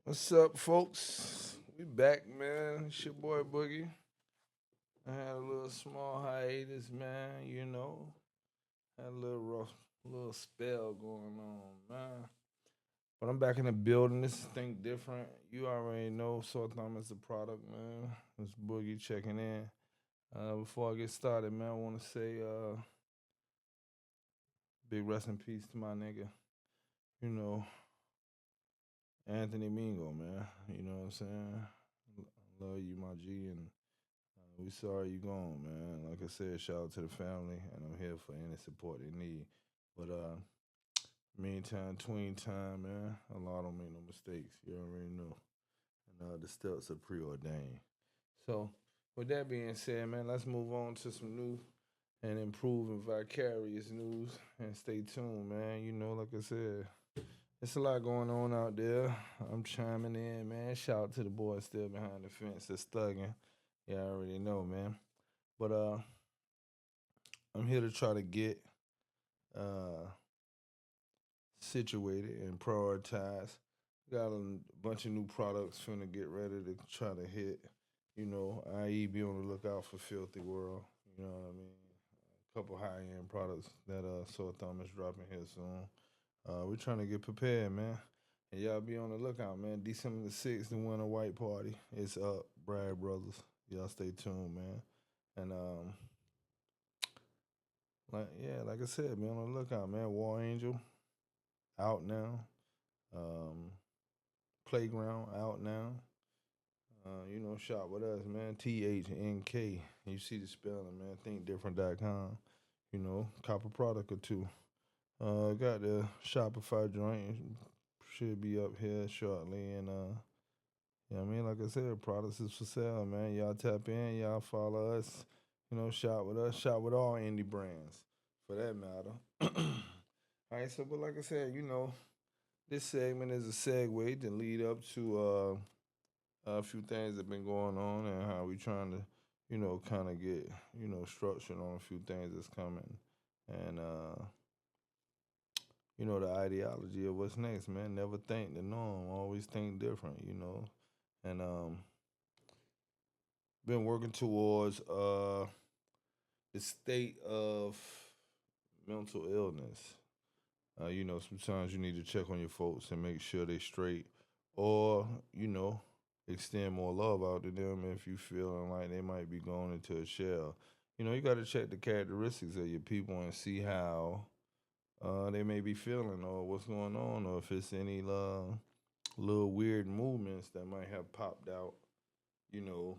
What's up, folks? We back, man. It's your boy Boogie. I had a little small hiatus, man. Had a little rough, little spell going on, man. But I'm back in the building. This is Think Different. You already know Saw Thomas the product, man. It's Boogie checking in. Before I get started, man, I want to say big rest in peace to my nigga. You know, Anthony Mingo, man. You know what I'm saying? Love you, my G, and we sorry you gone, man. Like I said, shout out to the family, and I'm here for any support they need. But meantime, tween time, man. Allah don't make no mistakes. You already know. And the steps are preordained. So, with that being said, man, let's move on to some new and improving vicarious news. And stay tuned, man. Like I said, it's a lot going on out there. I'm chiming in, man. Shout out to the boys still behind the fence that's thugging. Yeah, I already know, man. But I'm here to try to get uh, situated and prioritize. Got a bunch of new products finna get ready to try to hit. I.e. be on the lookout for Filthy World. You know what I mean? A couple high end products that Sore Thumb is dropping here soon. We're trying to get prepared, man. And y'all be on the lookout, man. December the 6th, the Winter White Party. It's up, Brad Brothers. Y'all stay tuned, man. And like I said, be on the lookout, man. War Angel out now. Um, Playground out now. Shop with us, man. THNK. You see the spelling, man. ThinkDifferent.com. Cop a product or two. Got the Shopify joint. Should be up here shortly. And like I said, products is for sale, man. Y'all tap in, y'all follow us. Shop with us. Shop with all indie brands, for that matter. All right, so but like I said, this segment is a segue to lead up to a few things that been going on and how we trying to, kind of get, structured on a few things that's coming. And, the ideology of what's next, man. Never think the norm, always think different, And been working towards the state of mental illness. Sometimes you need to check on your folks and make sure they straight, or extend more love out to them if you feeling like they might be going into a shell. You got to check the characteristics of your people and see how they may be feeling or what's going on, or if it's any little weird movements that might have popped out, you know,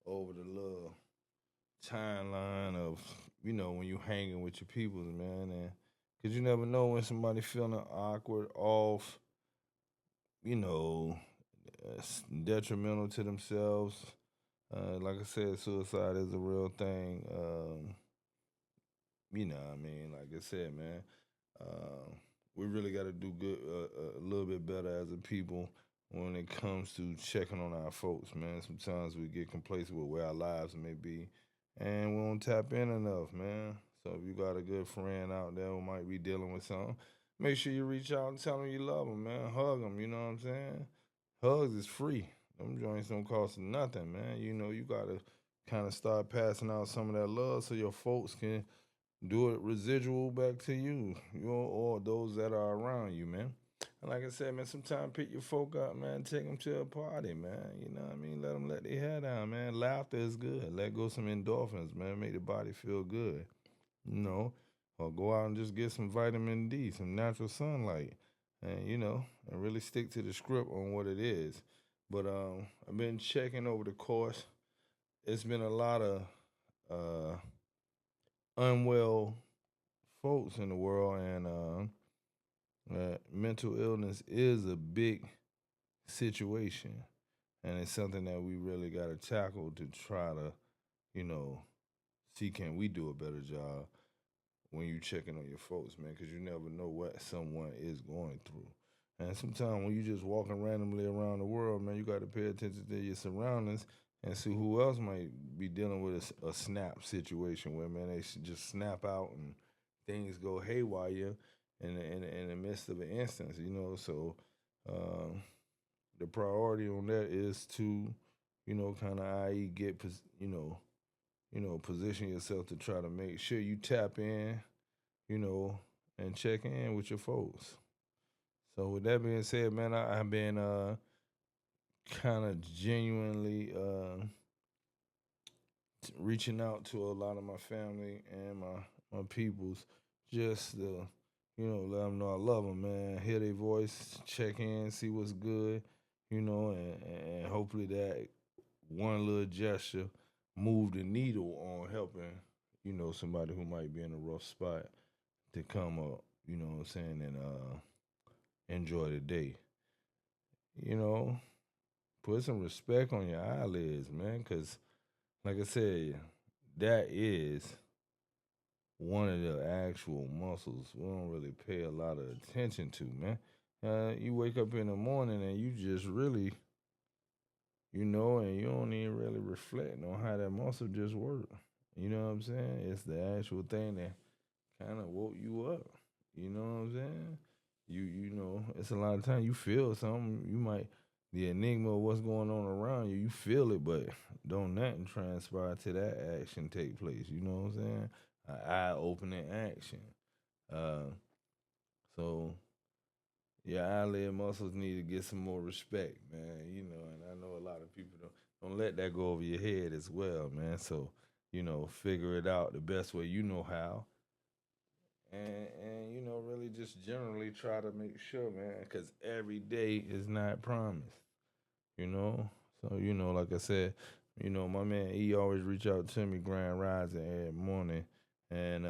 over the little timeline of when you hanging with your peoples, man, and because you never know when somebody feeling awkward, off, you know, detrimental to themselves. Like I said, suicide is a real thing. What I mean, like I said, man, uh, we really got to do good, a little bit better as a people when it comes to checking on our folks, man. Sometimes we get complacent with where our lives may be, and we don't tap in enough, man. So if you got a good friend out there who might be dealing with something, make sure you reach out and tell them you love them, man. Hug them, you know what I'm saying? Hugs is free. Them joints don't cost nothing, man. You gotta kind of start passing out some of that love so your folks can do it residual back to you, or those that are around you, man. And like I said, man, sometimes pick your folk up, man. Take them to a party, man. You know what I mean? Let them let their hair down, man. Laughter is good. Let go some endorphins, man. Make the body feel good, you know. Or go out and just get some vitamin D, some natural sunlight, and and really stick to the script on what it is. But I've been checking over the course. It's been a lot of uh, unwell folks in the world, and mental illness is a big situation, and it's something that we really got to tackle to try to, you know, see can we do a better job when you checking on your folks, man, because you never know what someone is going through. And sometimes when you just walking randomly around the world, man, you got to pay attention to your surroundings and see who else might be dealing with a snap situation where, man, they should just snap out and things go haywire in the midst of an instance, So, um, the priority on that is to, kind of, i.e., get, position yourself to try to make sure you tap in, you know, and check in with your folks. So with that being said, man, I've been kind of genuinely reaching out to a lot of my family and my peoples, just to, let them know I love them, man. Hear their voice, check in, see what's good, and hopefully that one little gesture move the needle on helping, somebody who might be in a rough spot to come up, you know what I'm saying, and enjoy the day. You know, put some respect on your eyelids, man, because like I said, that is one of the actual muscles we don't really pay a lot of attention to, man. You wake up in the morning and you just really, and you don't even really reflect on how that muscle just worked. You know what I'm saying? It's the actual thing that kind of woke you up. You know what I'm saying? It's a lot of time you feel something. You might the enigma of what's going on around you. You feel it, but don't nothing transpire to that action take place. You know what I'm saying? An eye opening action. Uh, so your eyelid muscles need to get some more respect, man. And I know a lot of people don't let that go over your head as well, man. So figure it out the best way you know how, and really just generally try to make sure, man, because every day is not promised, you know. So like I said, my man he always reach out to me grand rising every morning, and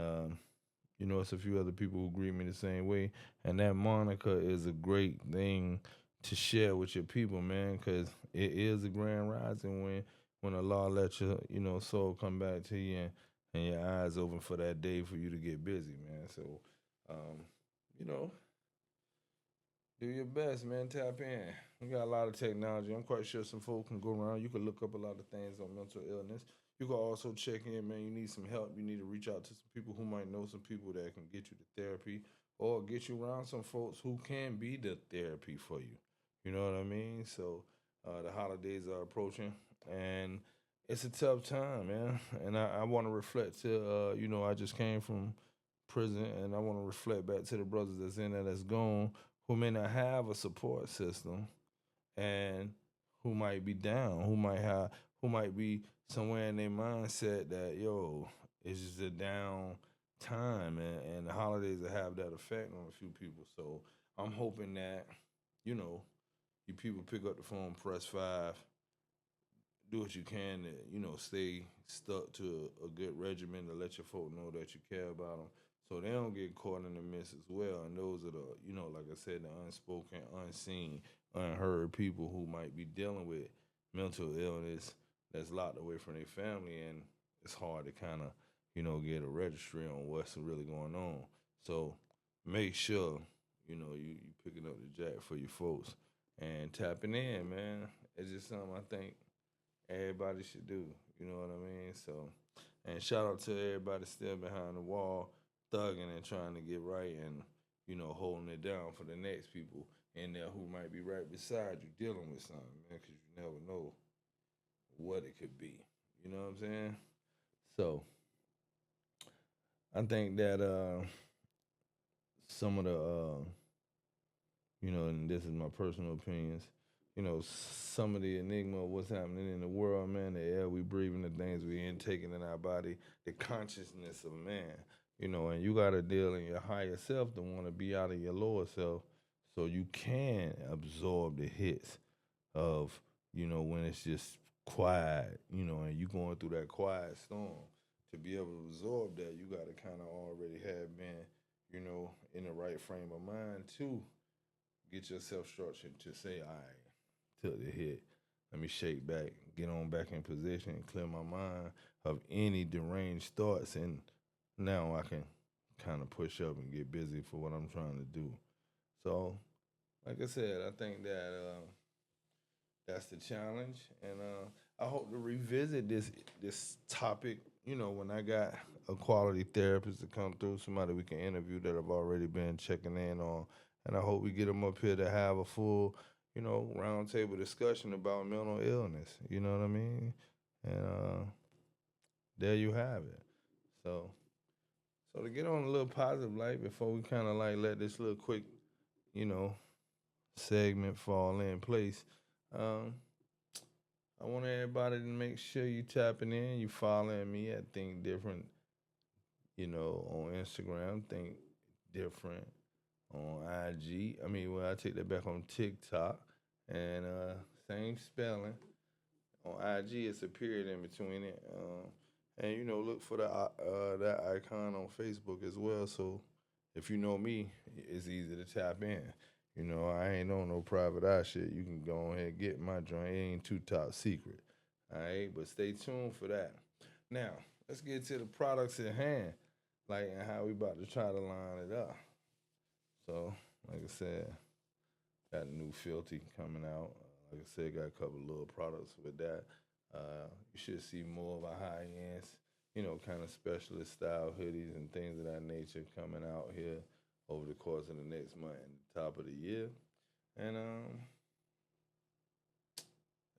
it's a few other people who greet me the same way, and that moniker is a great thing to share with your people, man, because it is a grand rising when Allah lets your soul come back to you, and your eyes open for that day for you to get busy, man. So, um, you know, do your best, man. Tap in. We got a lot of technology. I'm quite sure some folk can go around. You can look up a lot of things on mental illness. You can also check in, man. You need some help. You need to reach out to some people who might know some people that can get you to therapy or get you around some folks who can be the therapy for you. You know what I mean? So the holidays are approaching, and it's a tough time, man. And I want to reflect to, I just came from prison, and I want to reflect back to the brothers that's in there that's gone who may not have a support system and who might be down, who might be somewhere in their mindset that it's just a down time, and the holidays will have that effect on a few people. So I'm hoping that, you know, you people pick up the phone, press five, do what you can to, stay stuck to a good regimen to let your folk know that you care about them so they don't get caught in the midst as well. And those are the, like I said, the unspoken, unseen, unheard people who might be dealing with mental illness that's locked away from their family. And it's hard to kind of, get a registry on what's really going on. So make sure, you picking up the jack for your folks and tapping in, man. It's just something I think everybody should do. You know what I mean? So, and shout out to everybody still behind the wall, thugging and trying to get right and, holding it down for the next people in there who might be right beside you dealing with something, man, because you never know what it could be. You know what I'm saying? So, I think that some of the and this is my personal opinions, some of the enigma of what's happening in the world, man, the air we breathing, the things we intaking in our body, the consciousness of man, and you got to deal in your higher self to want to be out of your lower self so you can absorb the hits of, when it's just quiet, and you going through that quiet storm. To be able to absorb that, you got to kind of already have been, in the right frame of mind too get yourself structured to say, all right, took the hit. Let me shake back, get on back in position, clear my mind of any deranged thoughts, and now I can kind of push up and get busy for what I'm trying to do. So, like I said, I think that that's the challenge, and I hope to revisit this topic. When I got a quality therapist to come through, somebody we can interview that I've already been checking in on, and I hope we get them up here to have a full, roundtable discussion about mental illness. You know what I mean? And there you have it. So, so to get on a little positive light before we kind of like let this little quick, you know, segment fall in place. Um, I want everybody to make sure you tapping in, you following me at Think Different, on Instagram, Think Different on IG. I mean, well, I take that back on TikTok, and same spelling. On IG, it's a period in between it. And look for that icon on Facebook as well. So if you know me, it's easy to tap in. I ain't on no private eye shit. You can go ahead and get my joint. It ain't too top secret. All right, but stay tuned for that. Now, let's get to the products at hand, like and how we about to try to line it up. So, like I said, got a new Filthy coming out. Like I said, got a couple of little products with that. You should see more of our high ends, kind of specialist style hoodies and things of that nature coming out here over the course of the next month and the top of the year. And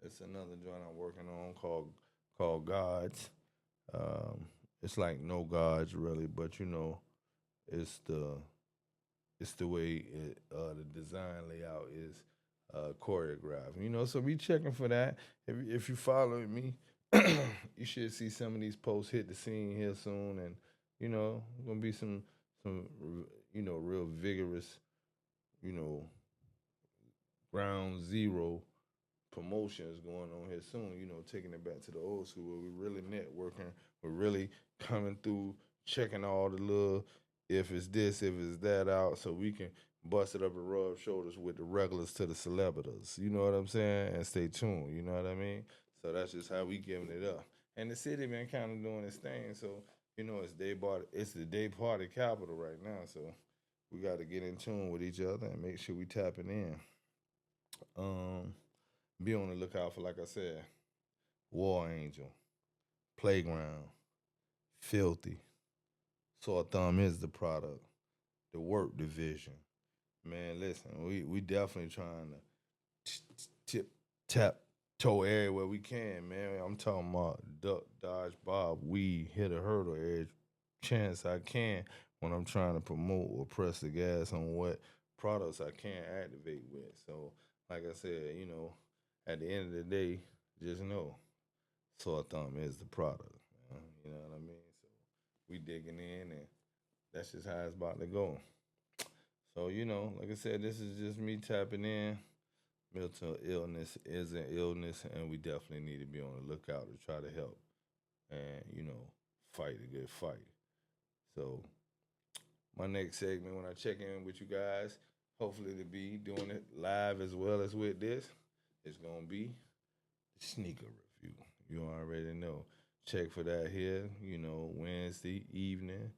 it's another joint I'm working on called Gods. It's like no gods really, but it's the way the design layout is choreographed. So be checking for that. If you following me, you should see some of these posts hit the scene here soon, and gonna be some real vigorous, ground zero promotions going on here soon, taking it back to the old school where we're really networking, we're really coming through, checking all the little if it's this, if it's that out, so we can bust it up and rub shoulders with the regulars to the celebrities. You know what I'm saying? And stay tuned, you know what I mean? So that's just how we giving it up. And the city been kind of doing its thing, so it's the day party capital right now, so we got to get in tune with each other and make sure we tapping in. Be on the lookout for, like I said, War Angel, Playground, Filthy. Sore Thumb is the product. The Work Division. Man, listen, we definitely trying to tap toe everywhere we can, man. I'm talking about duck, dodge, bob, weed, hit a hurdle every chance I can when I'm trying to promote or press the gas on what products I can activate with. So, like I said, at the end of the day, just know Sore Thumb is the product. You know what I mean? So we digging in, and that's just how it's about to go. So, like I said, this is just me tapping in. Mental illness is an illness, and we definitely need to be on the lookout to try to help and, fight a good fight. So, my next segment, when I check in with you guys, hopefully to be doing it live as well as with this, it's going to be the sneaker review. You already know. Check for that here, Wednesday evening,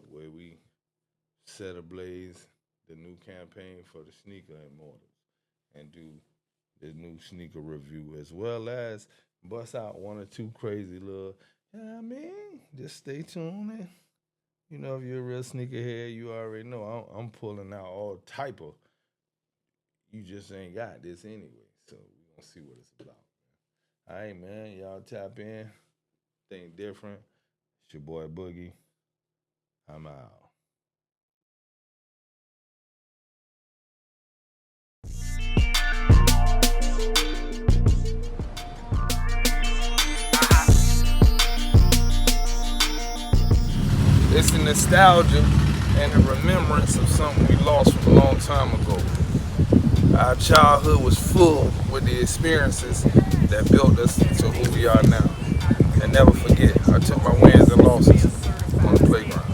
where we set ablaze the new campaign for the Sneaker Immortals and do the new sneaker review, as well as bust out one or two crazy little, just stay tuned. And, if you're a real sneakerhead, you already know I'm pulling out all type of, you just ain't got this anyway. So we're going to see what it's about. All right, man, y'all tap in. Think Different. It's your boy Boogie. I'm out. It's a nostalgia and a remembrance of something we lost from a long time ago. Our childhood was full with the experiences that built us to who we are now. And never forget, I took my wins and losses on the playground.